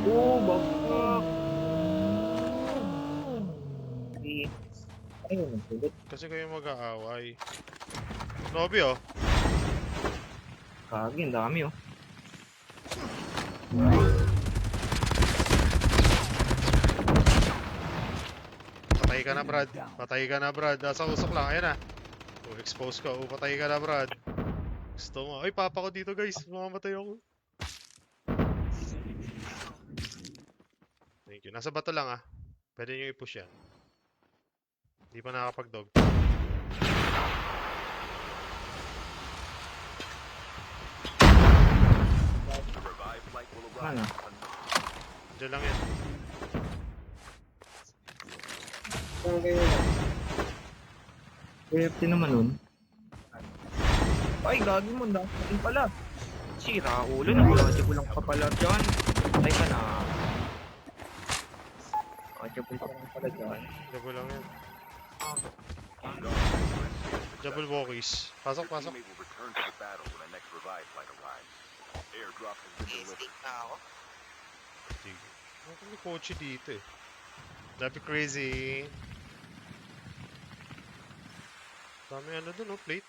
Oh, bagsak. Di, ayun, nagsulot. Kasi kayo mag-aaway. Lobby oh. Kagi, ang dami oh. Patay ka na, Brad. Patay ka na, Brad. Nasa usok lang. Ayan na. Oh, expose ka. Oh, patay ka na, Brad. Gusto mo. Ay, papa ko dito, guys. Mamamatay ako. Thank you. Nasa bato lang ah. Pwede nyo i-push yan. Hindi pa nakapag-dog. Ano? Diyan lang yan. Saan kayo na? AFT naman nun. Ay, gagi mo, dapat pala. Sira ulo, nag-lodgeable lang ka pala dyan. Ay ka na. Lodgeable ka lang pala dyan. Double lang yan. Double walkies. Pasok, pasok. Instinct na ako. Sige. Ano may kotse dito eh. That'd be crazy. Dami ano dun oh, plate.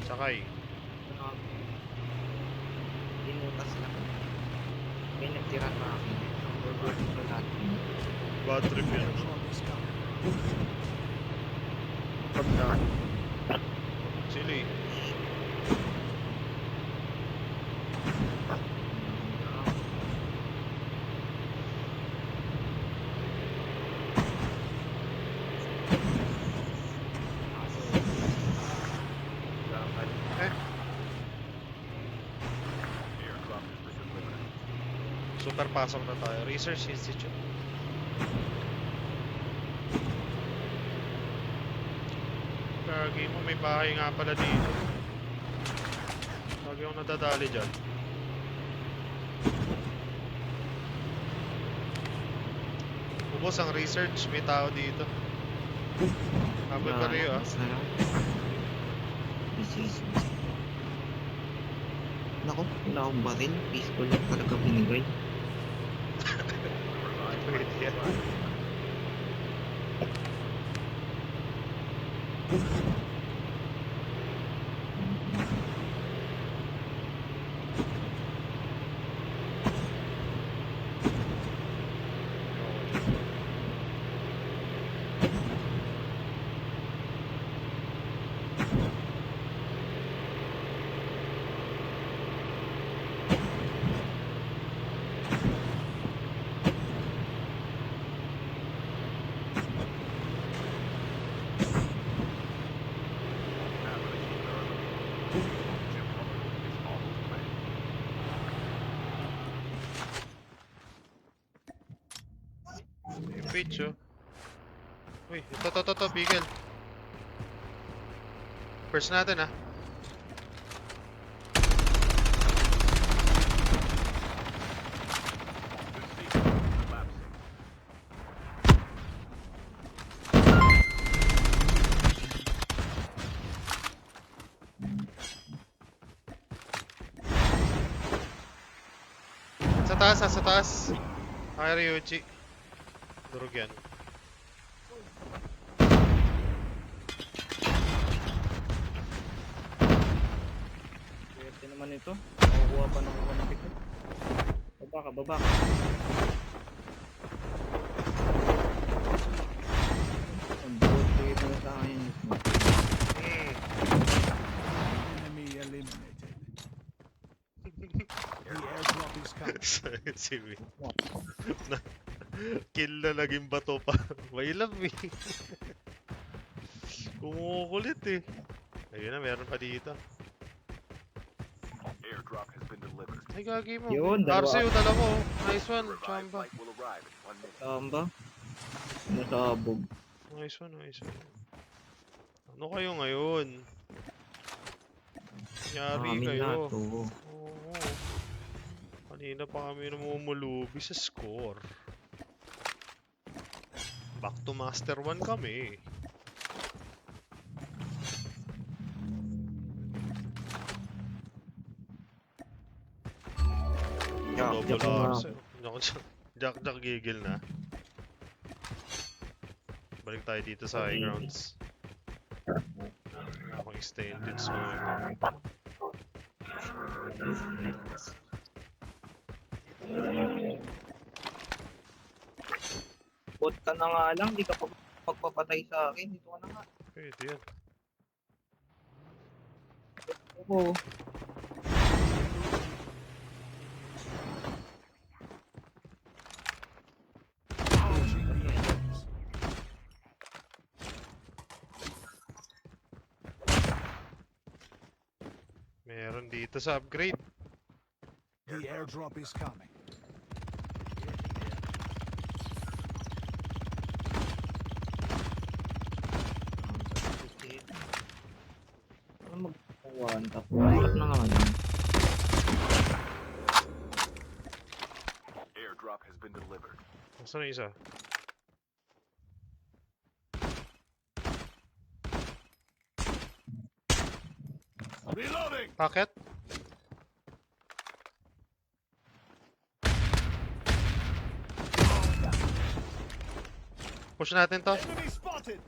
Sakay. Inutas lang. May nagtira na akin. Burburning ko natin. Bad trip yan. Pagdaan. Sili. Eh. Super pasok na tayo. Research Institute. Kagi mo, may bahay nga pala dito. Lagi akong nadadali dyan. Ubos ang research, may tao dito. Habol pa rin ah. Sarap. This is... Naku, wala akong baril. Peaceful lang talaga binigay. Pwede yan. Yung page oh. Uy, ito, Beagle. First natin ah. Sa taas. Ay, Ryuchi. Durog yan. Swerte naman ito. Makukuha pa ng 150. Baba ka, baba ka. Ang buot ko ito sa akin. Enemy eliminated. The airdrop is coming. Si Win. Kill na naging bato pa. May love eh. Kumukulit eh. Ayun na, meron pa dito. Ay, gagi mo. Yun, dalawa. RCU, dala mo. Nice one, Chamba. Tamba. Nasabog. Nice one. Ano kayo ngayon? Yari Amin na kayo. to. Oo. Kanina pa kami namumulubi sa score. Back to Master 1 kami. Double arms. Jack gigil na. Balik tayo dito sa high grounds. Akong extended going on. Bot ka na nga lang, di ka pa magpapatay sa akin. Dito ka na nga. Pwede yan. Oo. Engaging the enemies. Meron dito sa upgrade. The airdrop is coming. Ano mag-one tap? One na nga lang. Airdrop has been delivered. Nasaan na isa? Reloading! Packet? Push natin to. Enemy spotted!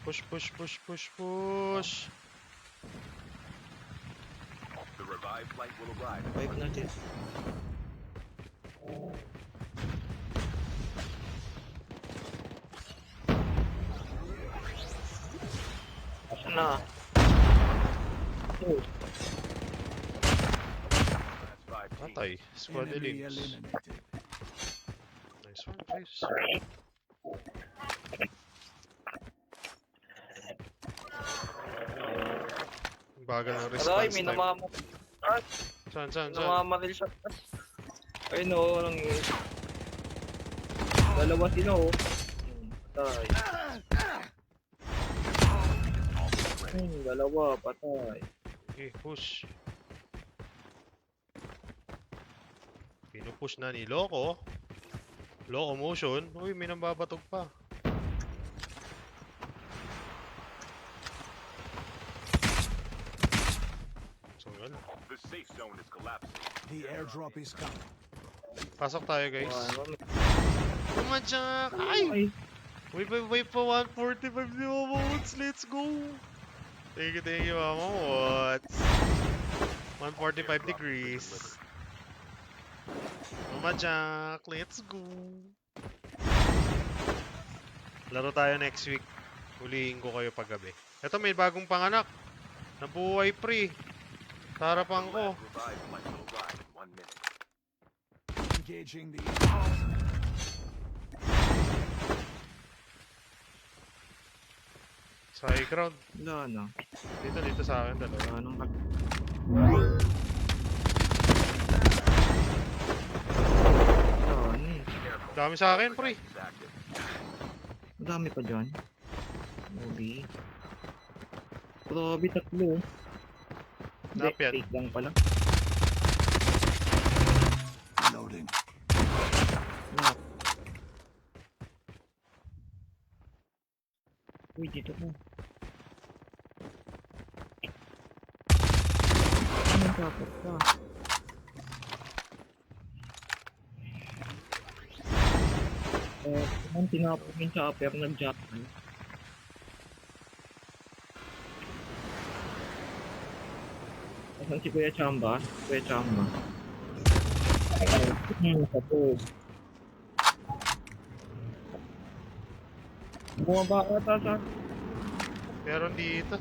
Push, push, push, push, push. The revived flight will arrive. Wipe natin. Asa na? Oh, That's 5 teams. Patay. Squad Enemy elims. eliminated. Nice one, guys. Bagal ng aray, response may time. Saan? namamaril siya. Ayun o, dalawa sila o. Patay. Dalawa, patay. Okay, push. Pinupush na ni Loco. Loco motion. Uy, may nambabatog pa. So, yun. The safe zone is collapsing. The airdrop is coming. Pasok tayo, guys. Ano, Pumadyak! Ay! ay, Wait pa 145 ni Mama Woods. Let's go! Thank you, Mama Woods. 145 degrees. Pumadyak! Let's go! Laro tayo next week. Huliin ko kayo paggabi. Ito, may bagong panganak. Nabuhay pre. Sa harapan ko. The revived flight will arrive in 1 minute. Engaging the enemies. Sa high ground. wala na. Dito sa akin, dalawa. Wala nang kat... Ano eh. Careful. Dami sa akin, pre. Is active. Madami pa dyan. Movie. Grabe, tatlo. Hindi, Nap yan. fake lang pala. Loading. Nap. Uy, dito ko. Ano dapat pa? Kung tinapos yun sa upper, nag-jump. Asan si Kuya Chamba? Kuya Chamba. Sa to. Bumaba ata sa... Meron dito.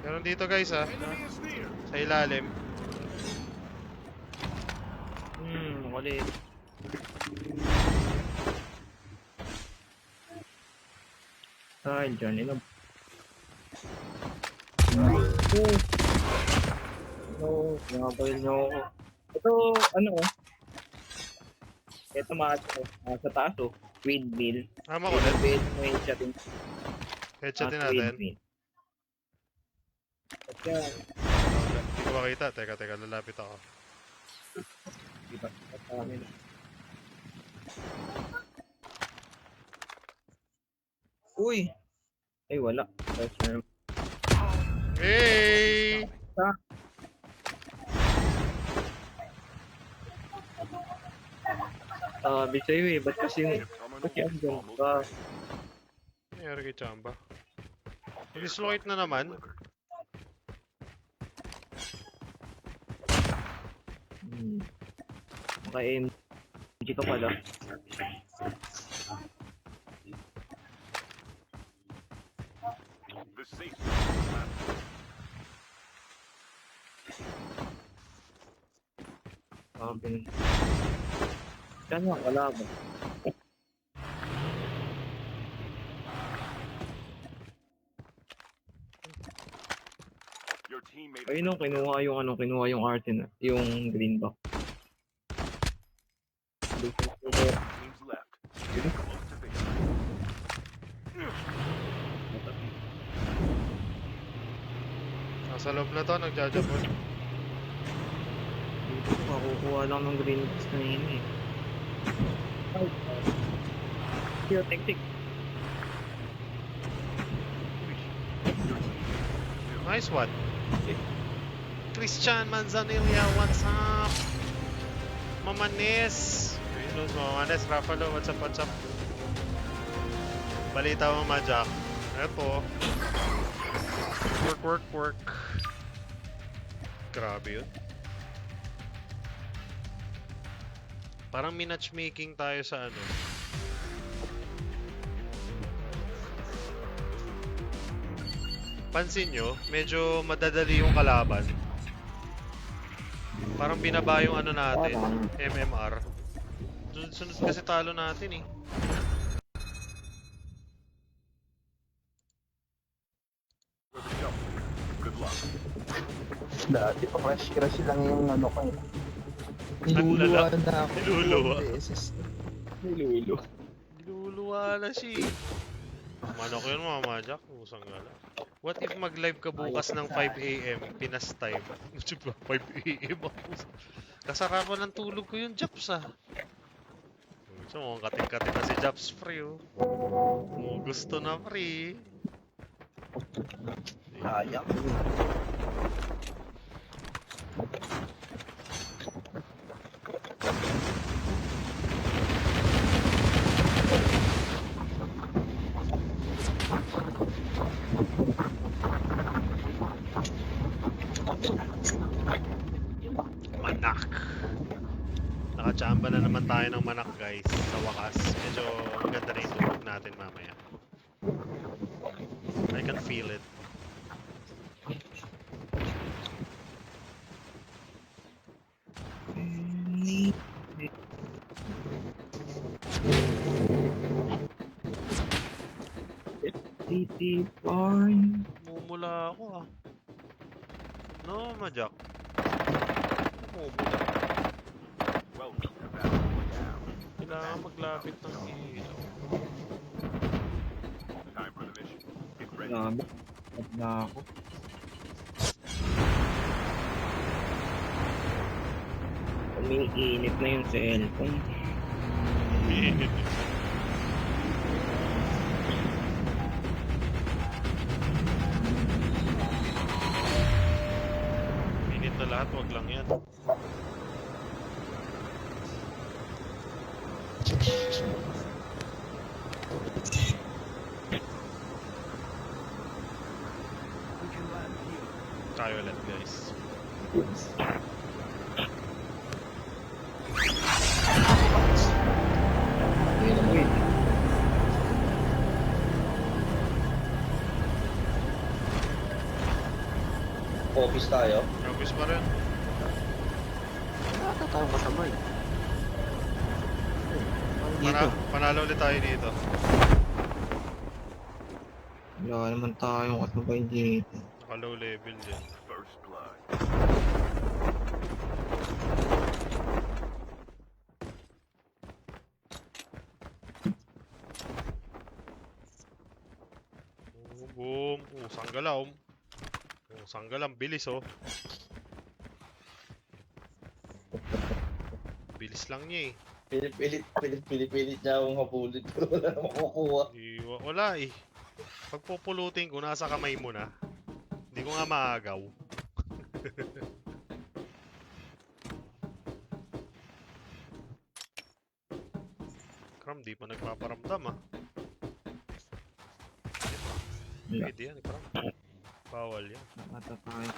Meron dito, guys, ha. Enemy is near. Sa ilalim. Wali. Dahil dyan, ilang... No, nabail nyo ako. Ito, ano oh. Ito sa taas oh. Windmill. Makulit. Windmill, may headshotin. Headshotin natin. At yan. makita. Teka, lalapit ako. Diba? Sa amin. Uy! Ay, wala. Hey! Sabi sa'yo eh, ba't kasi yung... Terminal Ba't yung is ganun almost ka? ready. Nangyari kay Chamba. Dislocate na naman. Delivered. Maka-MG ka pala. The safe zone is collapsing. Sabi na. Diyan lang, wala ba? Your teammate Ayun o, kinuha yung Artin, yung green box. teams left. Close to victory. Nasa loob na to, nagjajabon. Dito, makukuha lang ng green box na yun eh. Here, tik. Nice one. Christian Manzanilla, what's up? Mamanes. Ayun, Mamanes, Rapalo, what's up? Balita mo, Majak. Eto. Work. Grabe yun. Parang minatchmaking tayo sa ano. Pansin nyo, medyo madadali yung kalaban. Parang binaba yung ano natin, MMR. Sunod kasi talo natin eh. For the jump. Good luck. Dati pa crush lang yung ano ko eh. Ang lala. Niluluwa na ako. Niluluwa. 4 beses. Niluluwa na siya eh. Mano ko yun mga Majak, usang gala. What if mag-live ka bukas ng 5 AM, Pinas time? 5 AM ako. Kasara ko ng tulog ko yung Japs ah. So, mukhang kating-kating na si Japs free oh. Gusto na free. Sayang. Manak. Nakachamba na naman tayo ng manak guys. Sa wakas. Medyo maganda na yung tulog natin mamaya. I can feel it. Fine. Mumula ako ah. No, Majak. Mumula. Welcome to Battle Royale. Kailangan maglapit ng ilaw. Time for the mission. Get ready. Grabe. At na ako. Umiinit na yung cellphone. Umiinit. Init na lahat, wag lang yan. We can land here. Tayo ulit guys. Wait. Office tayo. Obvious pa rin. Wala tayong kasabay. Panalo ulit tayo dito. Wala naman tayong kasabay dito. Naka low level din. First blood. Boom. Sanggalam. Sanggalam, bilis oh. bilis lang niya eh. Pilit niya akong habulin. Pero wala na makukuha. Wala eh. Pag pupulutin ko, nasa kamay mo na. Hindi ko nga maagaw. Kram, di pa nagpaparamdam ah. Wala. Pwede yan, Kram. Bawal yan. Nakatapay.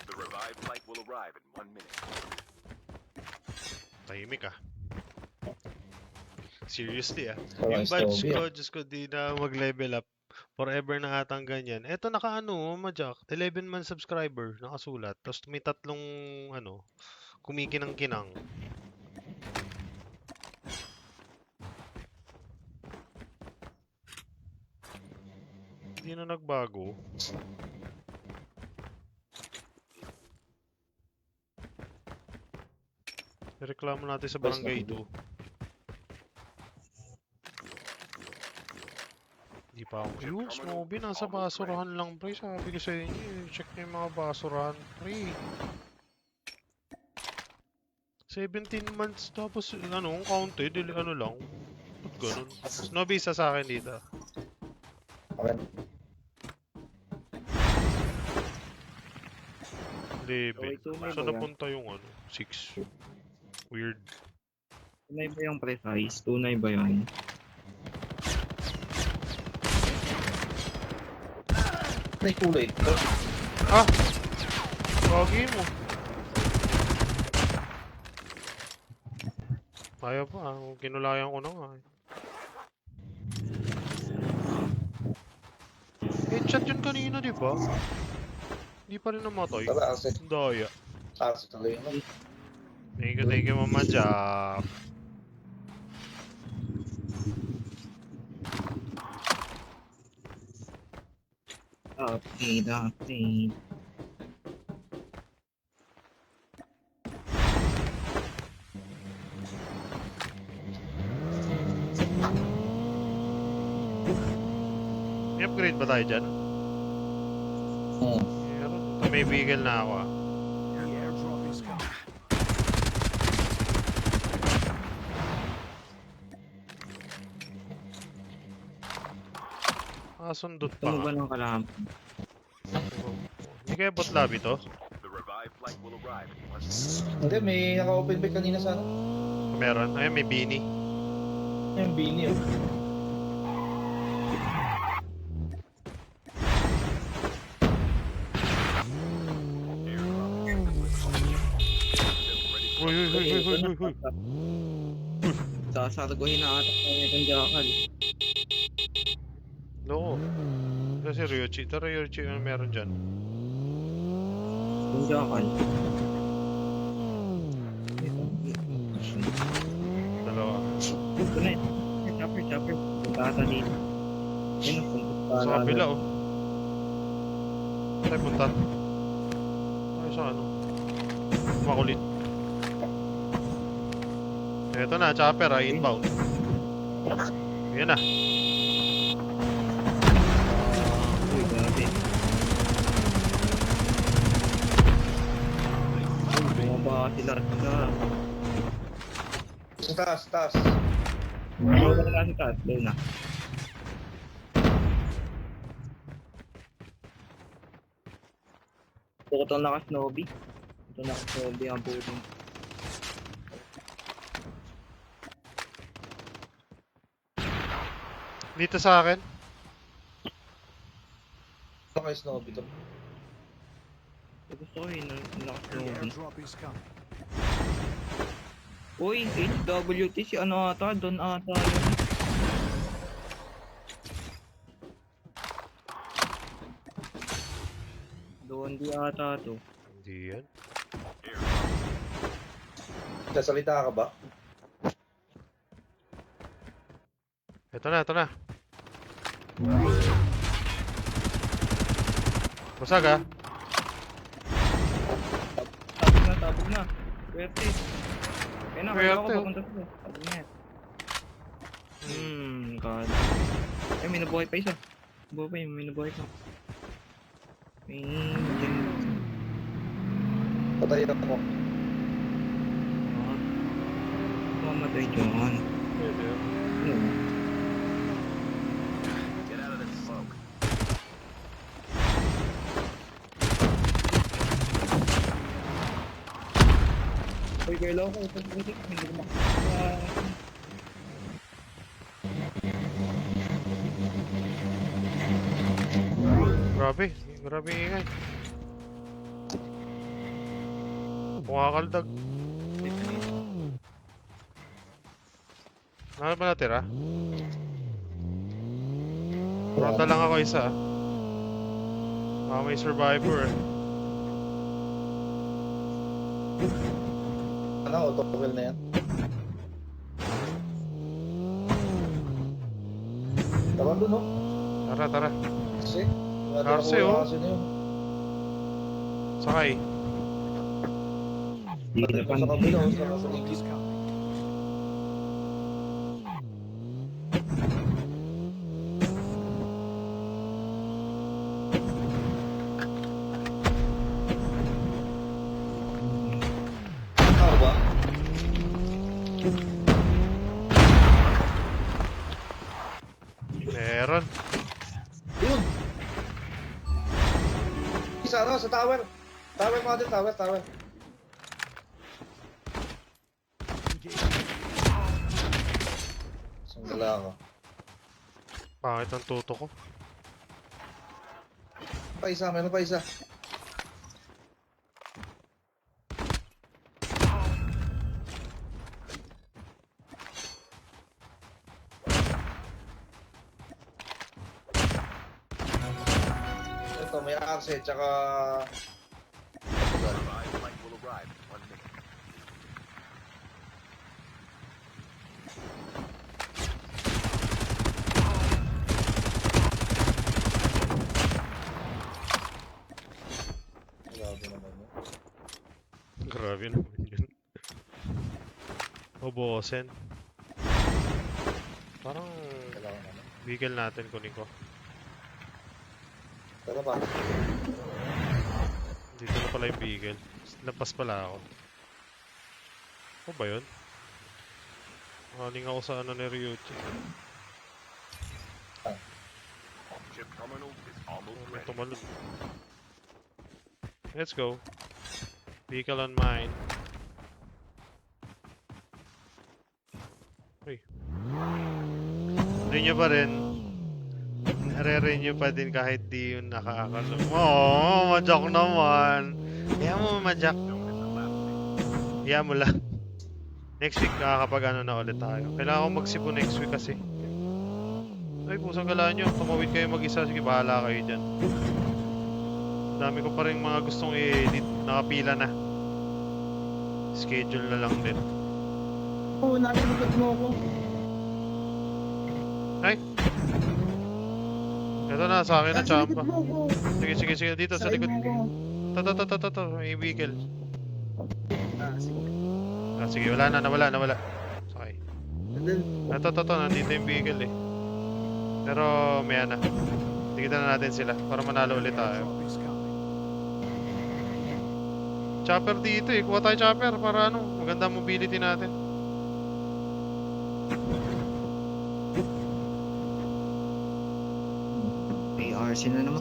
The revived flight will arrive in 1 minute. Tahimik ah. Seriously ah. Parang Yung badge Snowy, ko, Diyos ko, di na mag-level up. Forever na atang ganyan. Eto naka-ano, Majak, 11-man subscriber, nakasulat. Tapos may tatlong, kumikinang-kinang. Hindi na nagbago. Reklamo natin sa barangay 2. Di pa ako. Yung Snowy, nasa basurahan lang, pre. Sabi ko sa inyo, check nyo yung mga basurahan, pre. 17 months, tapos, counted, lang. Ba't ganun? Snowy, isa sa akin dito. Okay. 11. tunay Saan ba yan? napunta yung 6? Weird. Tunay ba yung precise? Tunay ba yun? May kulay ito. Ah! Wagi mo. Ayaw pa, kinulayan ko na nga. Headshot yun kanina, di ba? Hindi pa rin namatay. Tara, kasi. Daya. Kasi talaga yun. Thank you, Mama Jack. Update. May upgrade ba tayo dyan? Meron. May vehicle na ako ah. The airdrop is coming. Sundot Gusto pa mo ba nga. ng kalam? Hindi kaya bot lobby to? The revived flight will arrive in 1 minute. Hindi, may naka-open mic kanina sa ano. Meron. Ayun, may beanie. Yung Bini. Uy, uy, uy, uy, uy, uy, uy. Sasarguhin na ata kami itong jakal. No. Kasi Ryochi. Ito Ryochi yung meron dyan. Itong jakal. Dalawa. Ito na ito. Chopper. Punta ata dito. Ayun, punta Sa kabila oh. Saan punta? Ay, sa ano? Makulit. Eto na, chopper ah, inbound. Yan na. Uy, grabe. Uy, bumaba sila. Taas. Wala na si taas. Low na. Ito itong naka-snowbie. Ito naka-snowbie ang building. Dito sa akin. Naka-snowbie to. Gusto ko yun, The naka-snowbie. airdrop is coming. Uy, HWT si ano ata, doon ata yun. Doon di ata to. Hindi yan. nagsasalita ka ba? Ito na, ito na. Basag ah. Tabog na. Swerte. Kaya na, kaya ako Swerte, oh. papunta sila. Tabog na yan. God. Ay, may nabuhay pa isa. Buhay pa yun, may nabuhay pa. Patay ako. Mamatay dyan. Pwede ah. Get out of that smoke. Uy, girl ako. Hindi ko makakita. Grabe. Grabe ingay. Pumakaldag. Ano ba natira? Ronda lang ako isa ah. Baka may survivor eh. Ano, auto-kill na yan? Tama doon, no? Tara, tara. Kasi, Arce, oh. Kasi na yun. Sakay. Patay ko sa kabila, oh, sa Is coming. Ano ba? Meron. Yun! Isa ano, sa tower. Tower, mother, tower. Sandala ako. Pangit ang tuto ko. Meron pa isa. Ito, may Arce, tsaka... Revived flight will arrive in 1 minute. Grabe naman yun. Grabe naman yun. Obosen. Parang Kailangan naman. bigel natin kunin ko. Tara pa. Dito na pala yung bigel. Lapas pala ako. Ano ba yun? Maling ako sa ano ni Ryuchi. Chip terminal is almost Ano ready. tumalon? Let's go. Vehicle on mine. Uy. Renew pa rin. Re-renew pa din kahit di yun nakakakalo. Oo, majak naman. Kaya mo majak. Kaya mo lang. Next week nakakapag ano na ulit tayo. Kailangan ko magsipo next week kasi. Ay, pusang galaan nyo. Tumawid kayo mag-isa. Sige, bahala kayo dyan. Dami ko pa rin mga gustong i-edit. Nakapila na. Schedule na lang din. Oo, nakalimutan mo ako. Ay! Ito na, sa akin na champa. Nakalimutan mo ako. Sige. Dito, sa likod. Ito. May vehicle. Sige. Ah, sige, wala na. Nawala. Sakay. Sandal. Ito. Nandito yung vehicle eh. Pero, may na. Tigitan na natin sila para manalo ulit tayo. Airdrop is coming. Chopper dito eh. Kuha tayo chopper para ano, maganda mobility natin. ARC na naman.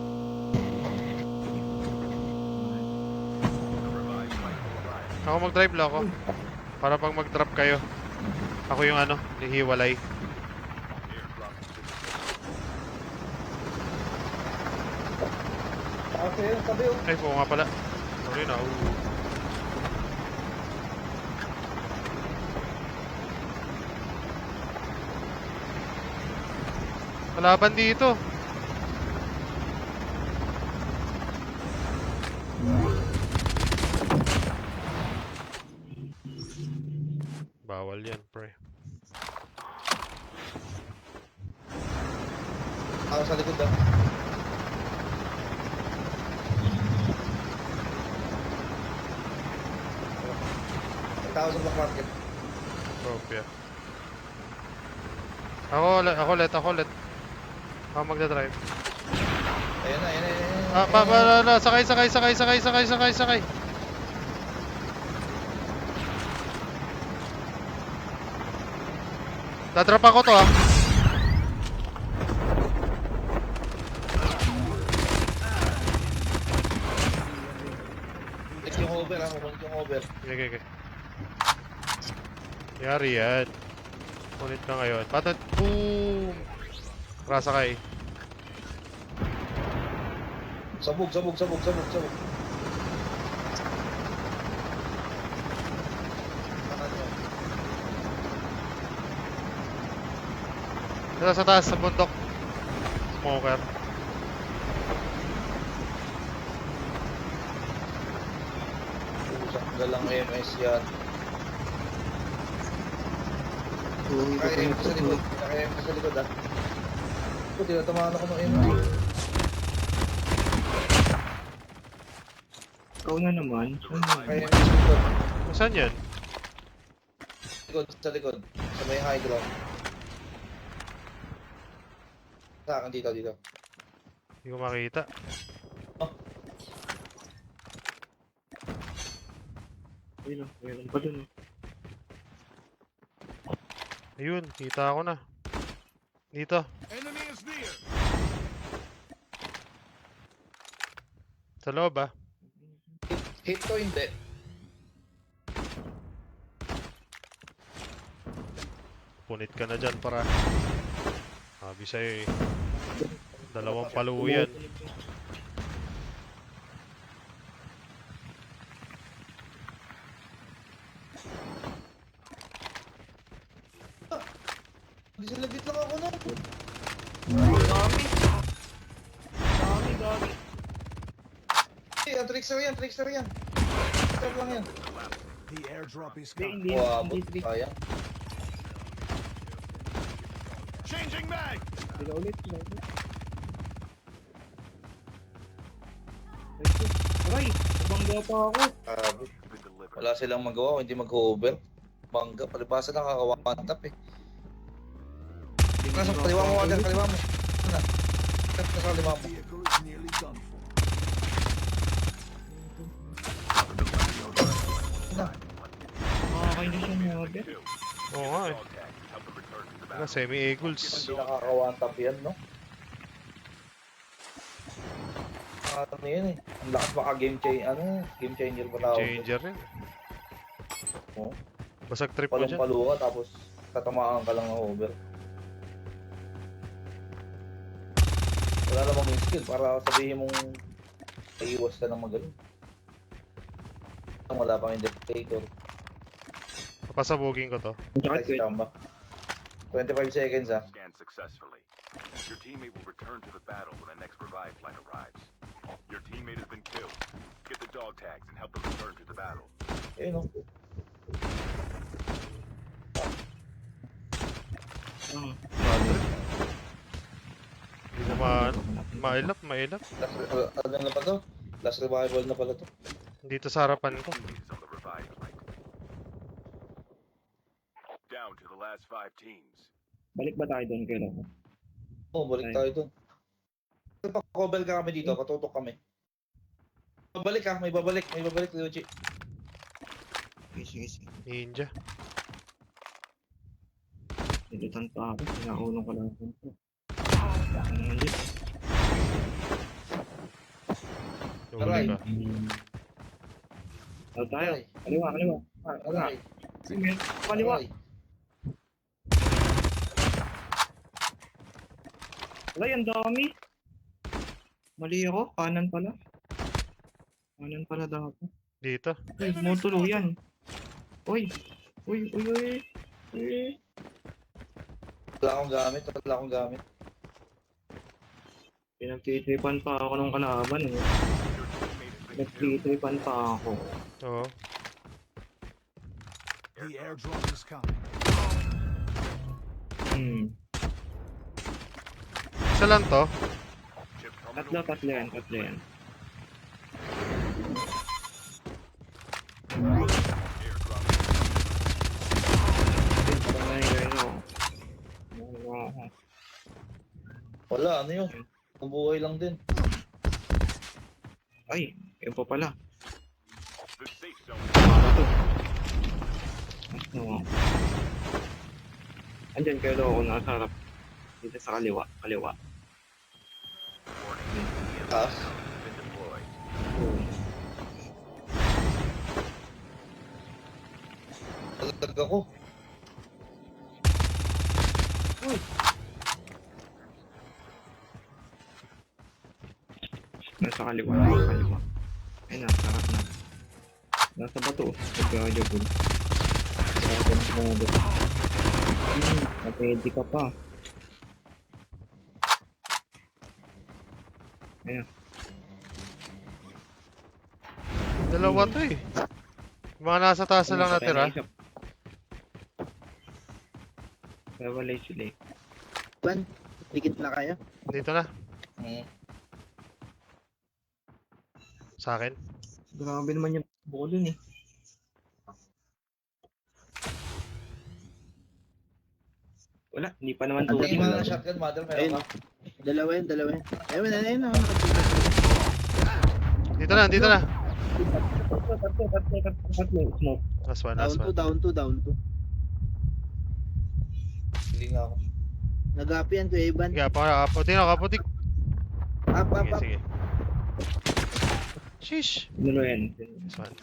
The revived flight will arrive. Ako mag-drive lang ako. Para pag mag-drop kayo. Ako yung ano, hihiwalay. Airdrop is Arce, yun, tabi oh. Ay, po nga pala. Sorry na. Kalaban dito. Bawal yan, pre. Ako sa likod ah. May tao sa black market. Propia. Ako ulit. Ako magdadrive. Ayan na. Sakay. Tatrap ako to ah. Take yung over ah. Kukunik yung over. Okay. Yari yan. Ulit ka ngayon. Patat. Boom! Rasakay. Sabog. Tanan yun. Sa taas, sa bundok. Smoker. Usap galang MS yan. Uy, Kaya ko sa likod. Ah. Ito, tinatamaan ako ng MS. ikaw na naman. Kaya MS sa likod. Saan yan? Sa likod. Sa may high ground. Sa akin dito. Hindi ko makita. Ayun pa dun. Ayun, kita ko na. Dito. Enemy is near. Sa loob ah. Hit to hindi. Punit ka na dyan para. Sabi sa'yo eh. Dalawang paluyan. Hindi sa labit lang ako na. Dami. Hey, ang trickster yan. Trickster lang yan. The airdrop is Hindi, coming. Wow, hindi. sayang. Changing mag. Sila ulit. Aray, nabangga pa ako. Grabe. Been delivered. Wala silang magawa, hindi mag-over. Bangga, palibasa na kakawantap eh. Nasa kaliwa mo, Wader, kaliwa mo. Nasa kaliwa mo. Vehicle is nearly done for. Makakain na siya ng order. Oo nga eh. Dog tags help them return to the Mga battle. semi-eagles. Hindi nakakawantap yan, no? Ano yun eh. Ang lakas baka game changer pa tawag. Changer rin. Oo. Basag trip mo dyan. Palong-palo ka, tapos tatamaan ka lang ng over. Wala namang yung skill para sabihin mong iiwas ka ng magaling. Wala pang indicator. Papasabugin ko to. Ay, tama. 25 seconds ah. Scan successfully. Your teammate will return to the battle when the next revive flight arrives. Your teammate has been killed. Get the dog tags and help them return to the battle. Ayun o. Hindi ko mailap. Ano na pa to? Last revival na pala to. Dito sa harapan ko. Teammate is on the revive flight. Down to the last 5 teams. Balik ba tayo doon kay Loco? Oo, balik tayo dun. Pa-cover ka kami dito, patutok kami. May babalik, Ryuji. Sige. Ninja. Nilitan pa ako. Sinaulong ko lang ito. Ano dito? Huli ka. Ano tayo? Kaliwa. Aray. Sige, kaliwa. Aray. Alay, ang dami. Mali ako. Kanan pala. Kanan pala daw ako. Dito. Uy, motulo yan. Uy. Wala akong gamit. Pinagtitripan pa ako ng kalaban eh. Your teammate has been killed. Nagtitripan pa ako. Oo. The airdrop is coming. Isa lang to. Chip terminal Tatlo yan. airdrop. Parang nangyayari ako. Wala, ano yun? Mabuhay lang din. Ay, yun pa pala. The safe zone. Ano to? Ano? Andyan kayo daw ako nasa harap. Dito sa kaliwa. Warning. Taas. Has been deployed. Talag ako. Nasa kaliwa. Ay, nasa harap na. Nasa bato. Nagkakajabul. Ready ka pa. Ayan. Dalawa to eh. Mga nasa taas na lang natira. Nawalay sila eh. Ban, dikit na kayo. Dito na. Hmm. Sa akin. Grabe naman yung buko dun eh. Wala, hindi pa naman Ang to. Tingin mo ng shotgun, mother, Ayun. meron ka? Dalawa yun. Ayun. Dito na. Tatlo, smoke. Last one. Down to. Hindi nga ako. Nag-up yan, Kuya Ivan. Sige, kaputik. Up. Sige. Sheesh. Nulo yan. Last one.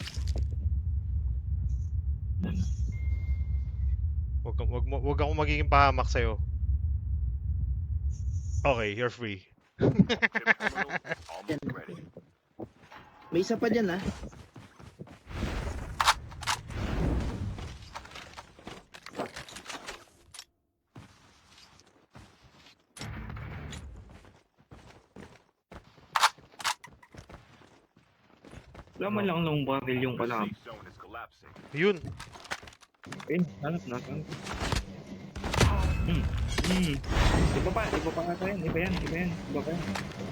Wag akong magiging pahamak sa'yo. Okay, you're free. Chip terminal almost ready. May isa pa dyan, ha? Wala man lang long barrel yung The pala. safe zone is collapsing. Yun. Ayun, hanap na. Iba pa ata yan. Iba yan.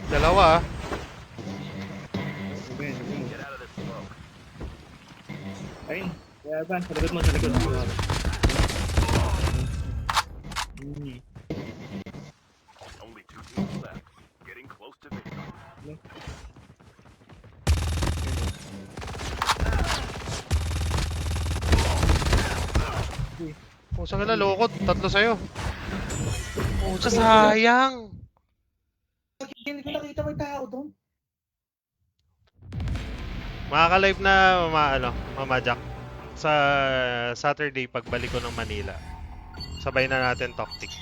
Dalawa ah. Iba yan. Get out of this smoke. Ayun. Kaya ba, sa likod mo. Only 2 teams left. Getting close to victory. Pusa ka na, lokot. Tatlo sa'yo. Pusa, sayang. Hindi ko nakita may tao doon. Makaka-live na Mama Jack. Sa Saturday pagbalik ko ng Manila. Sabay na natin Tactic.